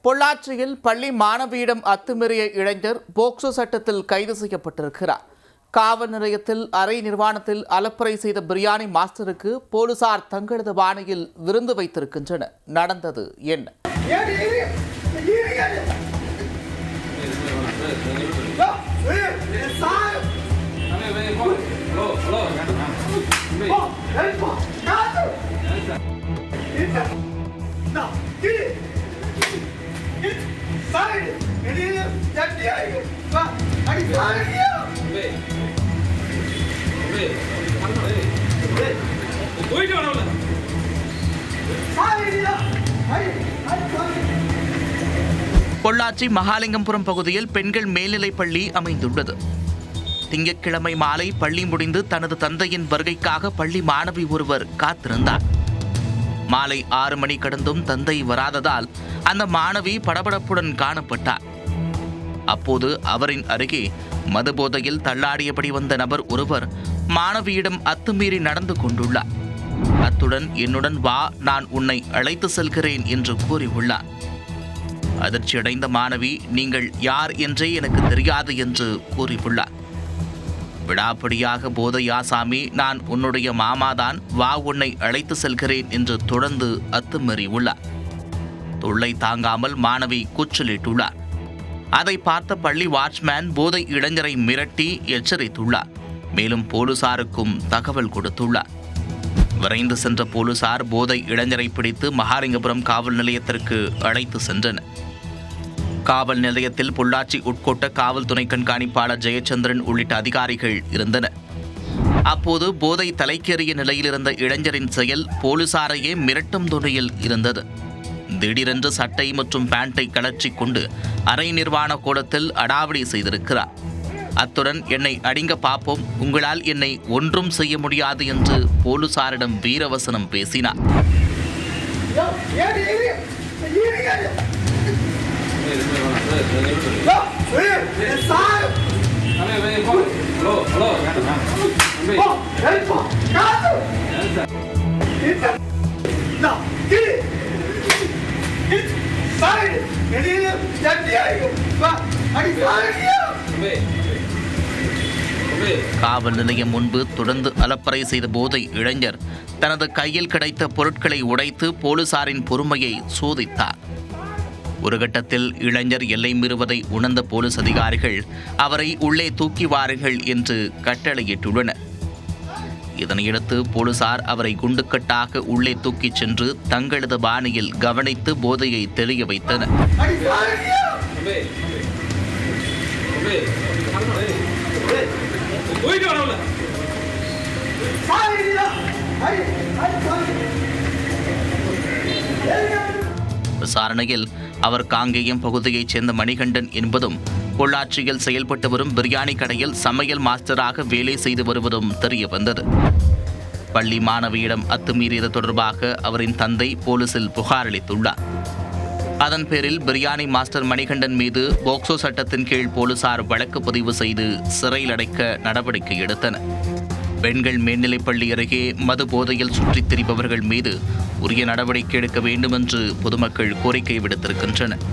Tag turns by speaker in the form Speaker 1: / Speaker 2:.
Speaker 1: பொள்ளாச்சியில் பள்ளி மாணவியிடம் அத்துமீறிய இளைஞர் போக்சோ சட்டத்தில் கைது செய்யப்பட்டிருக்கிறார். காவல் நிலையத்தில் அரை நிர்வாணத்தில் அலப்பறை செய்த பிரியாணி மாஸ்டருக்கு போலீசார் தங்களது பாணியில் விருந்து வைத்திருக்கின்றனர். நடந்தது என்ன? பொள்ளாச்சி மகாலிங்கபுரம் பகுதியில் பெண்கள் மேல்நிலைப் பள்ளி அமைந்துள்ளது. திங்கட்கிழமை மாலை பள்ளி முடிந்து தனது தந்தையின் வருகைக்காக பள்ளி மாணவி ஒருவர் காத்திருந்தார். மாலை 6 மணி கடந்தும் தந்தை வராததால் அந்த மாணவி படபடப்புடன் காணப்பட்டார். அப்போது அவரின் அருகே மதுபோதையில் தள்ளாடியபடி வந்த நபர் ஒருவர் மாணவியிடம் அத்துமீறி நடந்து கொண்டுள்ளார். அத்துடன் என்னுடன் வா, நான் உன்னை அழைத்து செல்கிறேன் என்று கூறியுள்ளார். அதிர்ச்சியடைந்த மாணவி, நீங்கள் யார் என்றே எனக்கு தெரியாது என்று கூறியுள்ளார். விடாப்பிடியாக போதை ஆசாமி, நான் உன்னுடைய மாமாதான், வா உன்னை அழைத்து செல்கிறேன் என்று தொடர்ந்து அத்துமீறியுள்ளார். தொல்லை தாங்காமல் மாணவி கூச்சலிட்டுள்ளார். அதை பார்த்த பள்ளி வாட்ச்மேன் போதை இளைஞரை மிரட்டி எச்சரித்துள்ளார். மேலும் போலீசாருக்கும் தகவல் கொடுத்துள்ளார். விரைந்து சென்ற போலீசார் போதை இளைஞரை பிடித்து மகாலிங்கபுரம் காவல் நிலையத்திற்கு அழைத்து சென்றனர். காவல் நிலையத்தில் பொள்ளாச்சி உட்கோட்ட காவல் துணை கண்காணிப்பாளர் ஜெயச்சந்திரன் உள்ளிட்ட அதிகாரிகள் இருந்தனர். அப்போது போதை தலைக்கேறிய நிலையில் இருந்த இளைஞரின் செயல் போலீசாரையே மிரட்டும் துணையில் இருந்தது. திடீரென்று சட்டை மற்றும் பேண்டை கழற்றி கொண்டு அரை நிர்வாண கோலத்தில் அடாவடி செய்திருக்கிறார். அத்துடன் என்னை அடிங்க பாப்போம், உங்களால் என்னை ஒன்றும் செய்ய முடியாது என்று போலீசாரிடம் வீரவசனம் பேசினார். காவல் நிலையம் முன்பு தொடர்ந்து அலப்பறை செய்த போதை இளைஞர் தனது கையில் கிடைத்த பொருட்களை உடைத்து போலீசாரின் பொறுமையை சோதித்தார். ஒரு கட்டத்தில் இளைஞர் எல்லை மீறுவதை உணர்ந்த போலீஸ் அதிகாரிகள் அவரை உள்ளே தூக்கி வாருங்கள் என்று கட்டளையிட்டுள்ளனர். இதனையடுத்து போலீசார் அவரை குண்டுக்கட்டாக உள்ளே தூக்கிச் சென்று தங்களது பாணியில் கவனித்து போதையை தெளிய வைத்தனர். விசாரணையில் அவர் காங்கேயம் பகுதியைச் சேர்ந்த மணிகண்டன் என்பதும் பொள்ளாச்சியில் செயல்பட்டு வரும் பிரியாணி கடையில் சமையல் மாஸ்டராக வேலை செய்து வருவதும் தெரிய வந்தது. பள்ளி மாணவியிடம் அத்துமீறியது தொடர்பாக அவரின் தந்தை போலீசில் புகார் அளித்துள்ளார். அதன் பேரில் பிரியாணி மாஸ்டர் மணிகண்டன் மீது போக்சோ சட்டத்தின் கீழ் போலீசார் வழக்கு பதிவு செய்து சிறையில் அடைக்க நடவடிக்கை எடுத்தனர். பெண்கள் மேல்நிலைப் பள்ளி அருகே மது போதையில் சுற்றித் திரிபவர்கள் மீது உரிய நடவடிக்கை எடுக்க வேண்டும் என்று பொதுமக்கள் கோரிக்கை விடுத்திருக்கின்றனர்.